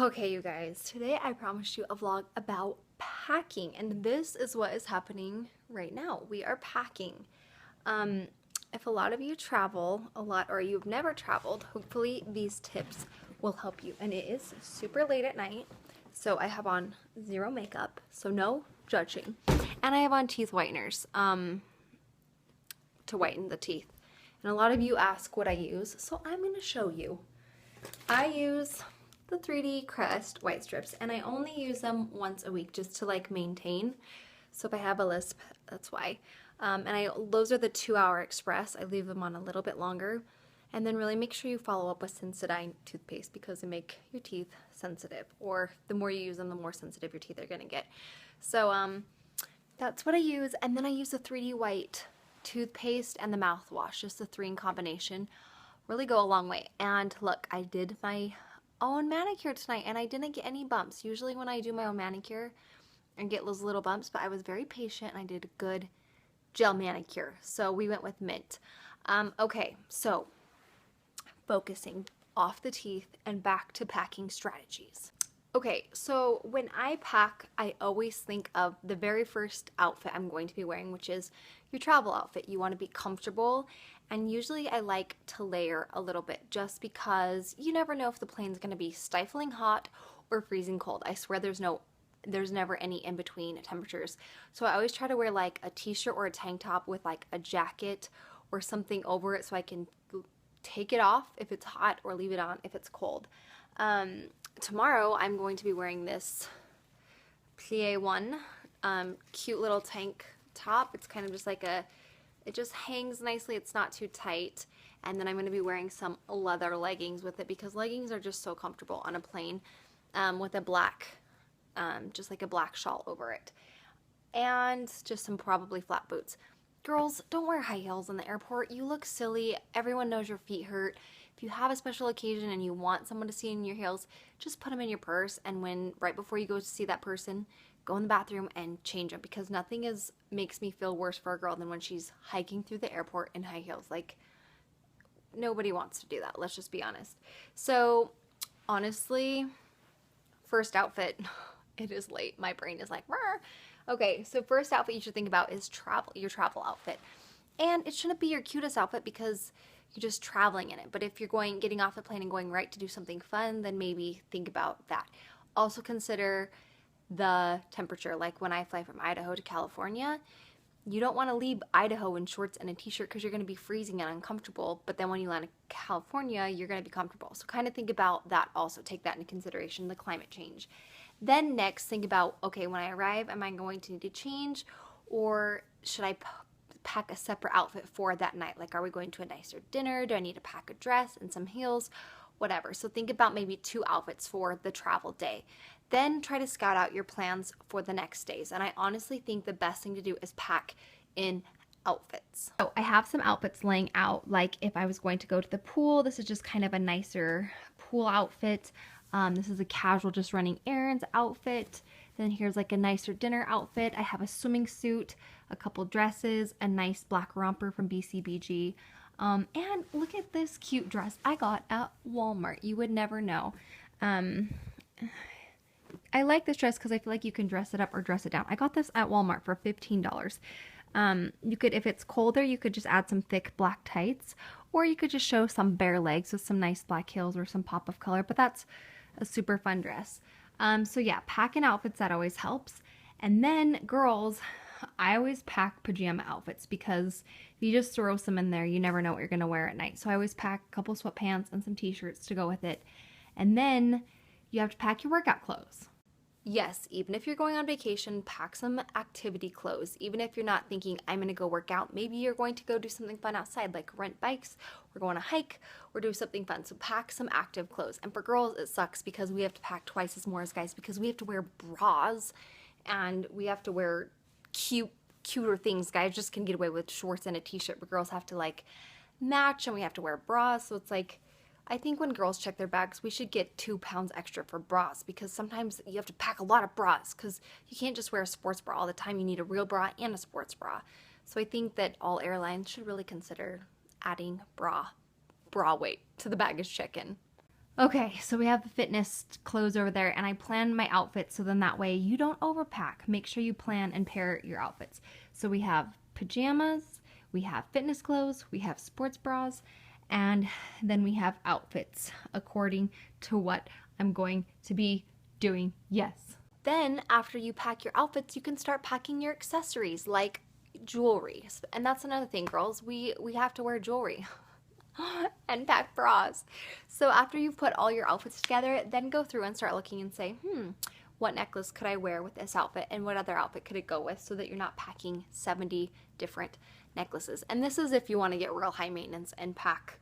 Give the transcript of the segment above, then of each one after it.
Okay, you guys, today I promised you a vlog about packing, and this is what is happening right now. We are packing. If a lot of you travel a lot or you've never traveled, hopefully these tips will help you. And it is super late at night, so I have on zero makeup, so no judging. And I have on teeth whiteners to whiten the teeth. And a lot of you ask what I use, so I'm going to show you. I use the 3D Crest white strips, and I only use them once a week just to like maintain. So if I have a lisp, that's why. Those are the 2-hour express. I leave them on a little bit longer. And then really make sure you follow up with Sensodyne toothpaste because they make your teeth sensitive, or the more you use them, the more sensitive your teeth are gonna get. So that's what I use. And then I use the 3D white toothpaste and the mouthwash, just the 3 in combination. Really go a long way. And look, I did my own manicure tonight and I didn't get any bumps. Usually when I do my own manicure I get those little bumps, but I was very patient and I did a good gel manicure. So we went with mint. Okay, so focusing off the teeth and back to packing strategies. Okay, so when I pack, I always think of the very first outfit I'm going to be wearing, which is your travel outfit. You want to be comfortable, and usually I like to layer a little bit just because you never know if the plane's going to be stifling hot or freezing cold. I swear there's never any in between temperatures. So I always try to wear like a t-shirt or a tank top with like a jacket or something over it so I can take it off if it's hot or leave it on if it's cold. Tomorrow I'm going to be wearing this plie one, cute little tank top. It's kind of just like it just hangs nicely. It's not too tight. And then I'm going to be wearing some leather leggings with it because leggings are just so comfortable on a plane, with a black, just like a black shawl over it. And just some probably flat boots. Girls, don't wear high heels in the airport. You look silly. Everyone knows your feet hurt. If you have a special occasion and you want someone to see in your heels, just put them in your purse, and right before you go to see that person, go in the bathroom and change them, because nothing makes me feel worse for a girl than when she's hiking through the airport in high heels. Like, nobody wants to do that. Let's just be honest. So, honestly, first outfit, it is late. My brain is like, Rrr. Okay, so first outfit you should think about is your travel outfit. And it shouldn't be your cutest outfit because you're just traveling in it. But if you're getting off the plane and going right to do something fun, then maybe think about that. Also consider the temperature. Like when I fly from Idaho to California, you don't want to leave Idaho in shorts and a t-shirt because you're going to be freezing and uncomfortable. But then when you land in California, you're going to be comfortable. So kind of think about that also. Take that into consideration, the climate change. Then next, think about, okay, when I arrive, am I going to need to change, or should I pack a separate outfit for that night? Like, are we going to a nicer dinner? Do I need to pack a dress and some heels? Whatever. So think about maybe 2 outfits for the travel day. Then try to scout out your plans for the next days. And I honestly think the best thing to do is pack in outfits. So I have some outfits laying out. Like if I was going to go to the pool, this is just kind of a nicer pool outfit. This is a casual just running errands outfit. Then here's like a nicer dinner outfit. I have a swimming suit, a couple dresses, a nice black romper from BCBG. And look at this cute dress I got at Walmart. You would never know. I like this dress because I feel like you can dress it up or dress it down. I got this at Walmart for $15. You could, if it's colder, you could just add some thick black tights, or you could just show some bare legs with some nice black heels or some pop of color, but that's a super fun dress. So yeah, packing outfits, that always helps. And then girls, I always pack pajama outfits because if you just throw some in there, you never know what you're going to wear at night. So I always pack a couple sweatpants and some t-shirts to go with it. And then you have to pack your workout clothes. Yes, even if you're going on vacation, pack some activity clothes. Even if you're not thinking, I'm going to go work out, maybe you're going to go do something fun outside, like rent bikes, or go on a hike, or do something fun. So pack some active clothes. And for girls, it sucks because we have to pack twice as more as guys because we have to wear bras and we have to wear cuter things. Guys just can get away with shorts and a t-shirt, but girls have to like match, and we have to wear bras. So it's like, I think when girls check their bags, we should get 2 pounds extra for bras, because sometimes you have to pack a lot of bras because you can't just wear a sports bra all the time. You need a real bra and a sports bra. So I think that all airlines should really consider adding bra weight to the baggage check-in. Okay, so we have the fitness clothes over there, and I plan my outfits so then that way you don't overpack. Make sure you plan and pair your outfits. So we have pajamas, we have fitness clothes, we have sports bras, and then we have outfits according to what I'm going to be doing. Yes. Then after you pack your outfits, you can start packing your accessories like jewelry. And that's another thing, girls. We have to wear jewelry. And pack bras. So after you've put all your outfits together, then go through and start looking and say, what necklace could I wear with this outfit and what other outfit could it go with, so that you're not packing 70 different necklaces. And this is if you want to get real high maintenance and pack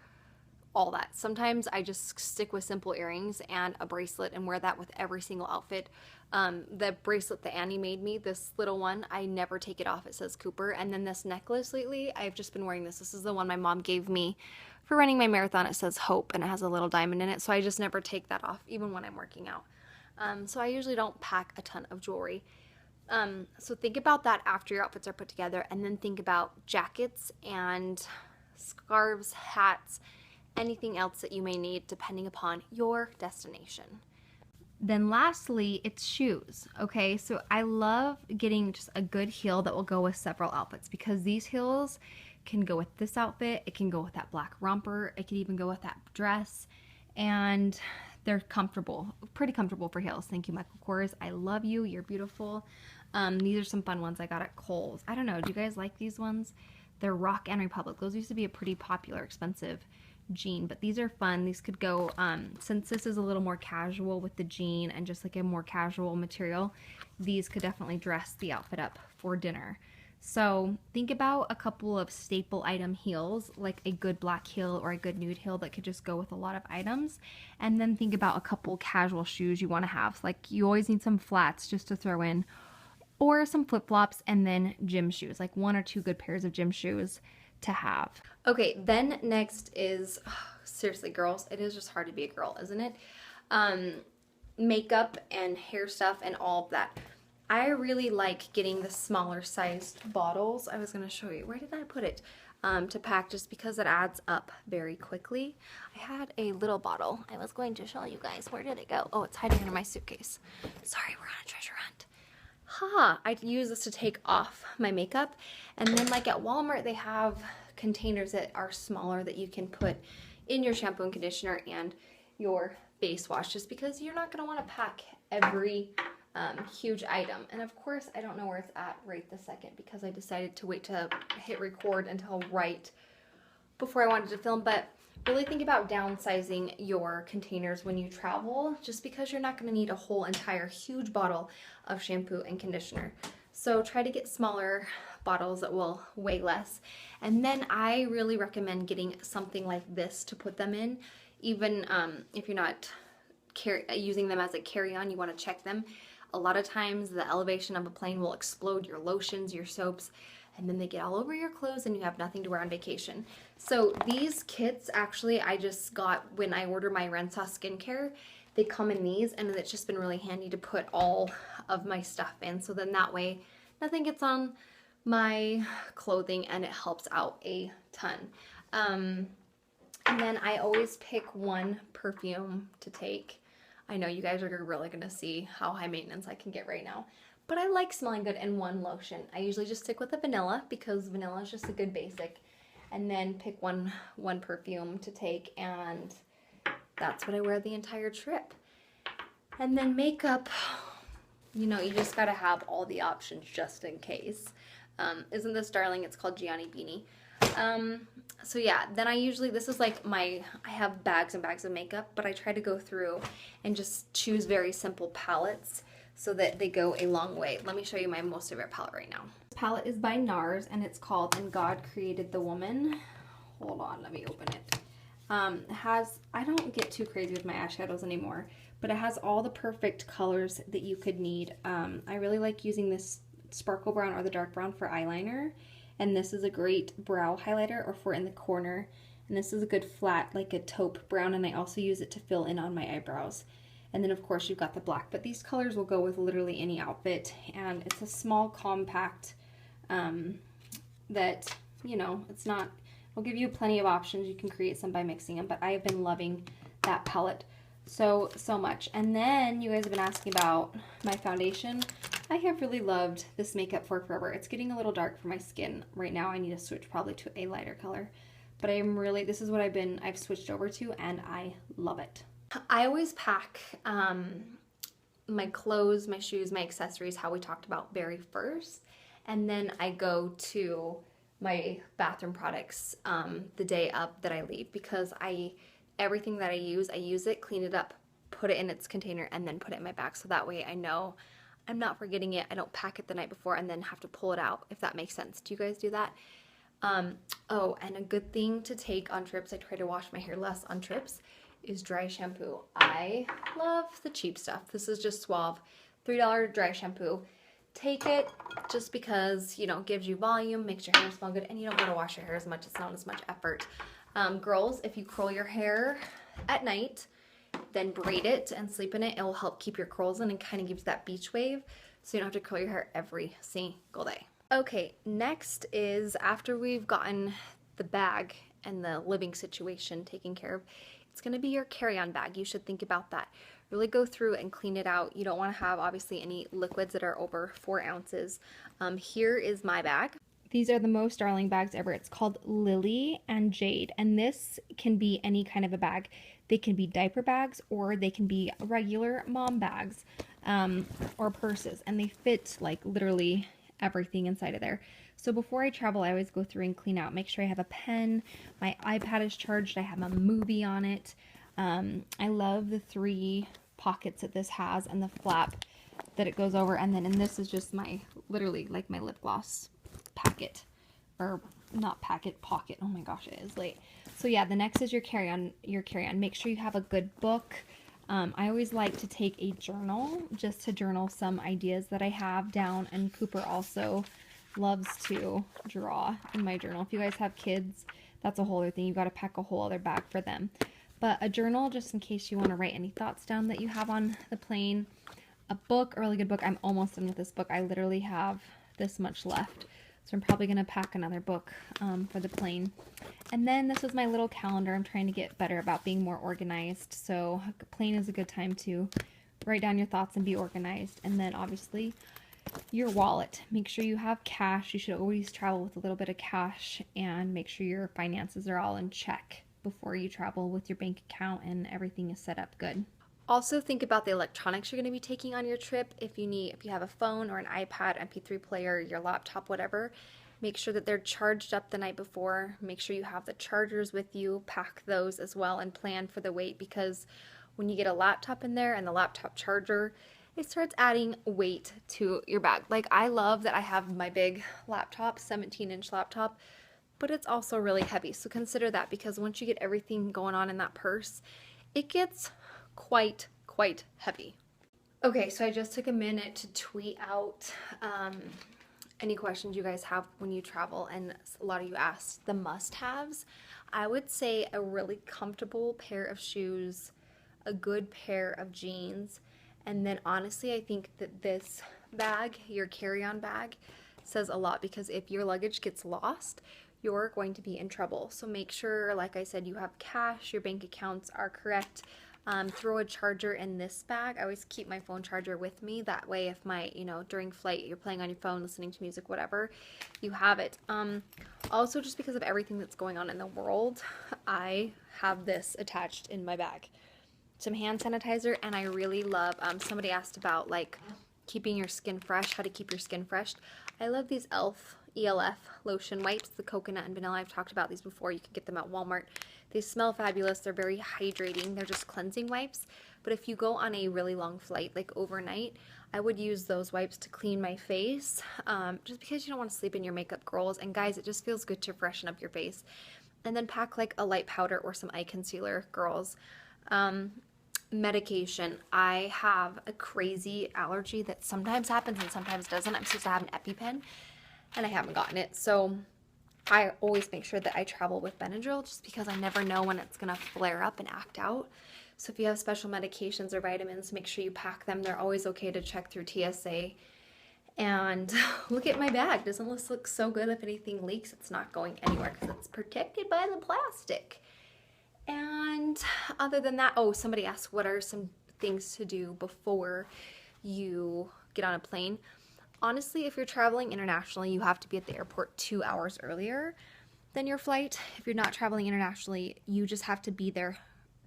all that. Sometimes I just stick with simple earrings and a bracelet and wear that with every single outfit. The bracelet that Annie made me, this little one, I never take it off. It says Cooper. And then this necklace lately, I've just been wearing this. This is the one my mom gave me for running my marathon. It says Hope and it has a little diamond in it. So I just never take that off, even when I'm working out. So I usually don't pack a ton of jewelry. So think about that after your outfits are put together, and then think about jackets and scarves, hats, anything else that you may need depending upon your destination. Then lastly, it's shoes. Okay, so I love getting just a good heel that will go with several outfits, because these heels can go with this outfit, it can go with that black romper, it can even go with that dress, and they're comfortable, pretty comfortable for heels. Thank you, Michael Kors. I love you, you're beautiful. These are some fun ones I got at Kohl's. I don't know, do you guys like these ones? They're Rock and Republic. Those used to be a pretty popular, expensive jean, but these are fun. These could go, since this is a little more casual with the jean and just like a more casual material, these could definitely dress the outfit up for dinner. So think about a couple of staple item heels, like a good black heel or a good nude heel that could just go with a lot of items. And then think about a couple casual shoes you want to have. Like you always need some flats just to throw in, or some flip-flops, and then gym shoes, like 1 or 2 good pairs of gym shoes to have. Okay, then next is, seriously girls, it is just hard to be a girl, isn't it? Makeup and hair stuff and all of that. I really like getting the smaller sized bottles. I was going to show you, where did I put it? To pack, just because it adds up very quickly. I had a little bottle I was going to show you guys. Where did it go? Oh, it's hiding under my suitcase. Sorry, we're on a treasure hunt. I use this to take off my makeup, and then like at Walmart they have containers that are smaller that you can put in your shampoo and conditioner and your face wash, just because you're not going to want to pack every huge item. And of course I don't know where it's at right this second, because I decided to wait to hit record until right before I wanted to film, but really think about downsizing your containers when you travel, just because you're not going to need a whole entire huge bottle of shampoo and conditioner. So try to get smaller bottles that will weigh less. And then I really recommend getting something like this to put them in, even if you're not using them as a carry-on, you want to check them. A lot of times the elevation of a plane will explode your lotions, your soaps, and then they get all over your clothes and you have nothing to wear on vacation. So these kits, actually, I just got when I ordered my Rensa skincare. They come in these, and it's just been really handy to put all of my stuff in. So then that way nothing gets on my clothing and it helps out a ton. And then I always pick one perfume to take. I know you guys are really going to see how high maintenance I can get right now. But I like smelling good, and one lotion. I usually just stick with the vanilla, because vanilla is just a good basic. And then pick one perfume to take, and that's what I wear the entire trip. And then makeup, you know, you just gotta have all the options just in case. Isn't this darling? It's called Gianni Beanie. So yeah, then I usually, this is like I have bags and bags of makeup, but I try to go through and just choose very simple palettes so that they go a long way. Let me show you my most favorite palette right now. This palette is by NARS, and it's called And God Created the Woman. Hold on, let me open it. It has, I don't get too crazy with my eyeshadows anymore, but it has all the perfect colors that you could need. I really like using this sparkle brown or the dark brown for eyeliner, and this is a great brow highlighter or for in the corner, and this is a good flat, like a taupe brown, and I also use it to fill in on my eyebrows. And then of course you've got the black, but these colors will go with literally any outfit, and it's a small compact that, you know, it's not, will give you plenty of options. You can create some by mixing them, but I have been loving that palette so much. And then you guys have been asking about my foundation. I have really loved this makeup for forever. It's getting a little dark for my skin right now. I need to switch probably to a lighter color. But I am really, this is what I've switched over to, and I love it. I always pack my clothes, my shoes, my accessories, how we talked about very first. And then I go to my bathroom products the day up that I leave, because everything that I use it, clean it up, put it in its container, and then put it in my bag. So that way I know I'm not forgetting it. I don't pack it the night before and then have to pull it out, if that makes sense. Do you guys do that? Oh, and a good thing to take on trips, I try to wash my hair less on trips, is dry shampoo. I love the cheap stuff. This is just Suave, $3 dry shampoo. Take it just because, you know, it gives you volume, makes your hair smell good, and you don't gotta wash your hair as much. It's not as much effort. Girls, if you curl your hair at night, then braid it and sleep in it, it will help keep your curls in and kind of gives that beach wave, so you don't have to curl your hair every single day. Okay, next is after we've gotten the bag and the living situation taken care of, it's gonna be your carry-on bag. You should think about that. Really go through and clean it out. You don't wanna have obviously any liquids that are over 4 ounces. Here is my bag. These are the most darling bags ever. It's called Lily and Jade, and this can be any kind of a bag. They can be diaper bags, or they can be regular mom bags, or purses, and they fit like literally everything inside of there. So before I travel, I always go through and clean out, make sure I have a pen, my iPad is charged, I have a movie on it. I love the 3 pockets that this has and the flap that it goes over, and then this is just my, literally like my lip gloss packet, or not packet, pocket. Oh my gosh, it is late. So yeah, the next is your carry-on. Make sure you have a good book. I always like to take a journal just to journal some ideas that I have down, and Cooper also loves to draw in my journal. If you guys have kids, that's a whole other thing. You got to pack a whole other bag for them. But a journal just in case you want to write any thoughts down that you have on the plane. A book, a really good book. I'm almost done with this book. I literally have this much left. So I'm probably going to pack another book for the plane. And then this is my little calendar. I'm trying to get better about being more organized. So a plane is a good time to write down your thoughts and be organized. And then obviously your wallet. Make sure you have cash. You should always travel with a little bit of cash, and make sure your finances are all in check before you travel with your bank account and everything is set up good. Also think about the electronics you're going to be taking on your trip. If you have a phone or an iPad, MP3 player, your laptop, whatever, make sure that they're charged up the night before. Make sure you have the chargers with you. Pack those as well and plan for the weight, because when you get a laptop in there and the laptop charger, it starts adding weight to your bag. Like, I love that I have my big laptop, 17-inch laptop, but it's also really heavy. So consider that, because once you get everything going on in that purse, it gets quite heavy. Okay, so I just took a minute to tweet out any questions you guys have when you travel, and a lot of you asked the must-haves. I would say a really comfortable pair of shoes, a good pair of jeans, and then honestly I think that this bag, your carry-on bag, says a lot, because if your luggage gets lost, you're going to be in trouble. So make sure, like I said, you have cash, your bank accounts are correct. Throw a charger in this bag. I always keep my phone charger with me. That way, if during flight, you're playing on your phone, listening to music, whatever, you have it. Also, just because of everything that's going on in the world, I have this attached in my bag. Some hand sanitizer, and I really love, somebody asked about like keeping your skin fresh, how to keep your skin fresh. I love these ELF lotion wipes, the coconut and vanilla. I've talked about these before. You can get them at Walmart. They smell fabulous. They're very hydrating. They're just cleansing wipes. But if you go on a really long flight, like overnight, I would use those wipes to clean my face, just because you don't want to sleep in your makeup, girls. And guys, it just feels good to freshen up your face. And then pack like a light powder or some eye concealer, girls. Medication. I have a crazy allergy that sometimes happens and sometimes doesn't. I'm supposed to have an EpiPen, and I haven't gotten it. So I always make sure that I travel with Benadryl, just because I never know when it's going to flare up and act out. So if you have special medications or vitamins, make sure you pack them. They're always okay to check through TSA. And look at my bag. Doesn't this look so good? If anything leaks, it's not going anywhere because it's protected by the plastic. And other than that, oh, somebody asked what are some things to do before you get on a plane. Honestly, if you're traveling internationally, you have to be at the airport 2 hours earlier than your flight. If you're not traveling internationally, you just have to be there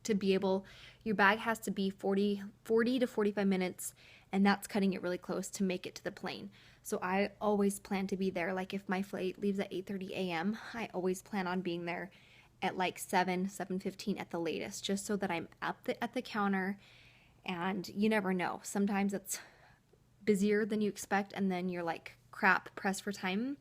to be able, your bag has to be 40 to 45 minutes, and that's cutting it really close to make it to the plane. So I always plan to be there. Like if my flight leaves at 8:30 a.m., I always plan on being there at like 7:15 at the latest, just so that I'm at the counter. And you never know. Sometimes it's busier than you expect, and then you're like, crap, pressed for time.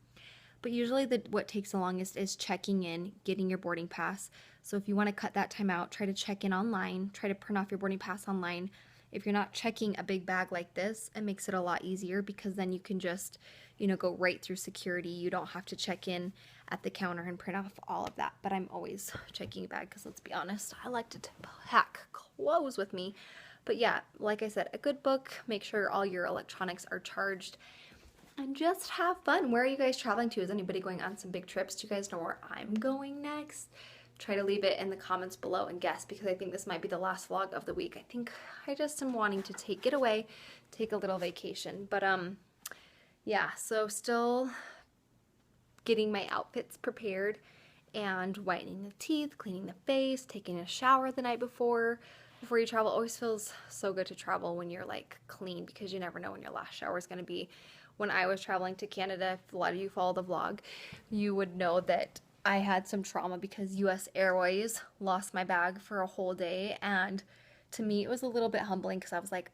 But usually what takes the longest is checking in, getting your boarding pass. So if you want to cut that time out, try to check in online, try to print off your boarding pass online. If you're not checking a big bag like this, it makes it a lot easier, because then you can just, go right through security. You don't have to check in at the counter and print off all of that. But I'm always checking a bag, because let's be honest, I like to pack clothes with me. But yeah, like I said, a good book, make sure all your electronics are charged, and just have fun. Where are you guys traveling to? Is anybody going on some big trips? Do you guys know where I'm going next? Try to leave it in the comments below and guess, because I think this might be the last vlog of the week. I think I just am wanting to get away, take a little vacation. But yeah, so still getting my outfits prepared and whitening the teeth, cleaning the face, taking a shower the night before you travel. Always feels so good to travel when you're like clean, because you never know when your last shower is going to be. When I was traveling to Canada, if a lot of you follow the vlog, you would know that I had some trauma because US Airways lost my bag for a whole day, and to me it was a little bit humbling, because I was like,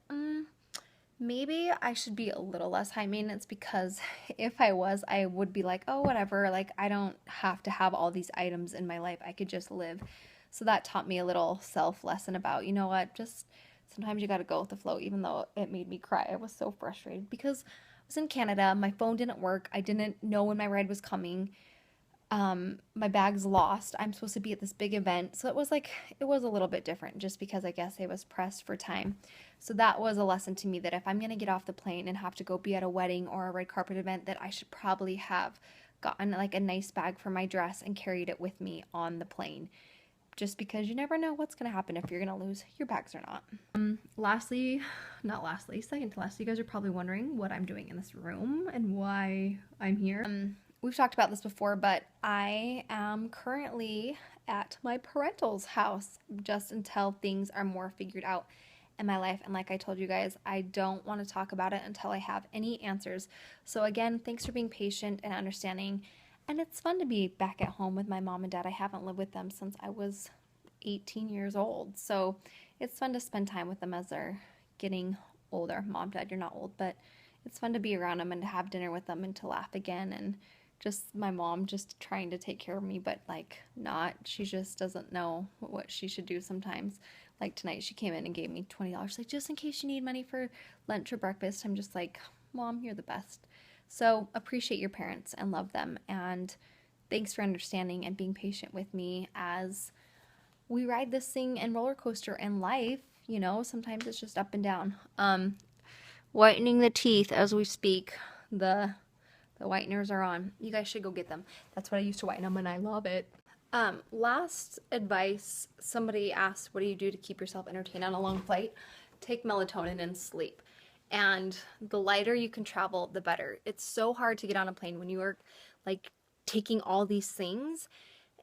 maybe I should be a little less high maintenance, because if I was, I would be like, oh, whatever, like I don't have to have all these items in my life, I could just live. So that taught me a little self lesson about, you know what, just sometimes you got to go with the flow, even though it made me cry. I was so frustrated because I was in Canada, my phone didn't work, I didn't know when my ride was coming, my bag's lost, I'm supposed to be at this big event, so it was a little bit different, just because I guess I was pressed for time. So that was a lesson to me, that if I'm going to get off the plane and have to go be at a wedding or a red carpet event, that I should probably have gotten like a nice bag for my dress and carried it with me on the plane, just because you never know what's going to happen, if you're going to lose your bags or not. Second to last, you guys are probably wondering what I'm doing in this room and why I'm here. We've talked about this before, but I am currently at my parental's house just until things are more figured out in my life. And like I told you guys, I don't want to talk about it until I have any answers. So again, thanks for being patient and understanding. And it's fun to be back at home with my mom and dad. I haven't lived with them since I was 18 years old. So it's fun to spend time with them as they're getting older. Mom, dad, you're not old, but it's fun to be around them and to have dinner with them and to laugh again. And just my mom just trying to take care of me, but like not. She just doesn't know what she should do sometimes. Like tonight she came in and gave me $20, like just in case you need money for lunch or breakfast. I'm just like, Mom, you're the best. So appreciate your parents and love them, and thanks for understanding and being patient with me as we ride this thing and roller coaster in life. Sometimes it's just up and down. Whitening the teeth as we speak. The whiteners are on. You guys should go get them. That's what I used to whiten them, and I love it. Last advice, somebody asked, what do you do to keep yourself entertained on a long flight? Take melatonin and sleep. And the lighter you can travel, the better. It's so hard to get on a plane when you are like taking all these things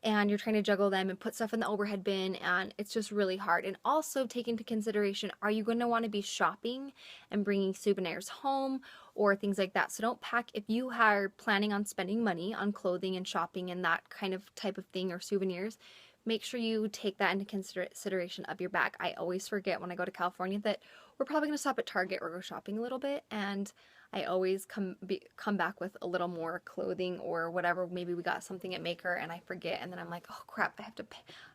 and you're trying to juggle them and put stuff in the overhead bin, and it's just really hard. And also take into consideration, are you going to want to be shopping and bringing souvenirs home or things like that? So don't pack, if you are planning on spending money on clothing and shopping and that kind of type of thing, or souvenirs, make sure you take that into consideration of your bag. I always forget when I go to California that we're probably going to stop at Target or go shopping a little bit, and I always come back with a little more clothing or whatever. Maybe we got something at Maker and I forget, and then I'm like, oh crap, I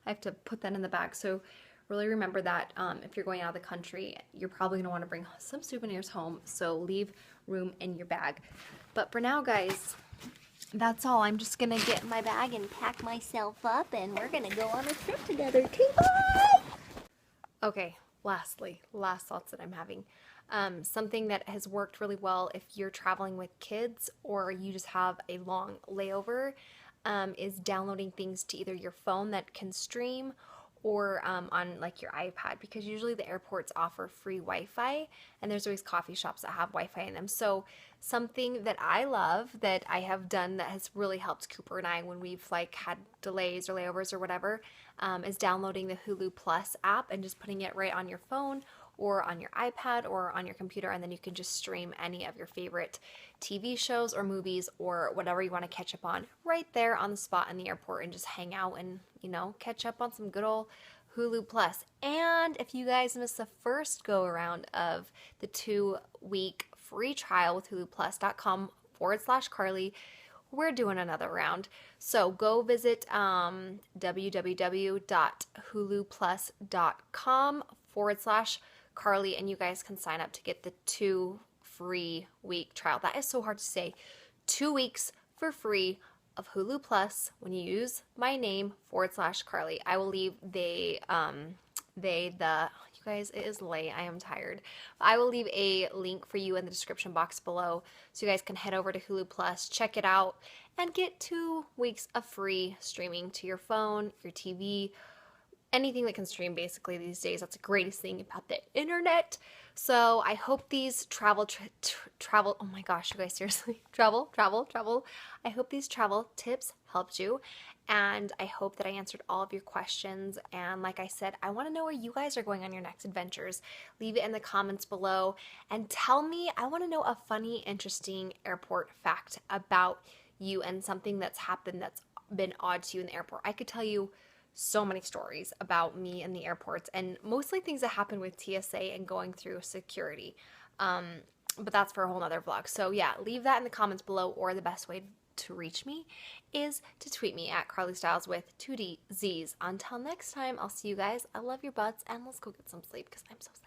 have to put that in the bag. So really remember that if you're going out of the country, you're probably going to want to bring some souvenirs home, so leave room in your bag. But for now, guys, that's all. I'm just going to get in my bag and pack myself up, and we're going to go on a trip together too. Bye! Okay, last thoughts that I'm having. Something that has worked really well if you're traveling with kids or you just have a long layover is downloading things to either your phone that can stream or on like your iPad, because usually the airports offer free Wi-Fi, and there's always coffee shops that have Wi-Fi in them. So something that I love that I have done that has really helped Cooper and I when we've like had delays or layovers or whatever, is downloading the Hulu Plus app and just putting it right on your phone or on your iPad or on your computer, and then you can just stream any of your favorite TV shows or movies or whatever you want to catch up on right there on the spot in the airport, and just hang out and, you know, catch up on some good old Hulu Plus. And if you guys missed the first go around of the 2-week free trial with huluplus.com/Carly, we're doing another round. So go visit www.huluplus.com/Carly, and you guys can sign up to get the 2 free week trial. That is so hard to say. 2 weeks for free of Hulu Plus when you use my name /Carly. I will leave you guys, it is late. I am tired. I will leave a link for you in the description box below so you guys can head over to Hulu Plus, check it out, and get 2 weeks of free streaming to your phone, your TV, anything that can stream basically these days. That's the greatest thing about the internet. So I hope these travel, oh my gosh, you guys, seriously, travel. I hope these travel tips helped you, and I hope that I answered all of your questions. And like I said, I want to know where you guys are going on your next adventures. Leave it in the comments below and tell me. I want to know a funny, interesting airport fact about you and something that's happened that's been odd to you in the airport. I could tell you so many stories about me in the airports, and mostly things that happen with TSA and going through security. But that's for a whole nother vlog. So yeah, leave that in the comments below, or the best way to reach me is to tweet me at CarlieStylez with 2 Z's. Until next time, I'll see you guys. I love your butts, and let's go get some sleep because I'm so sad.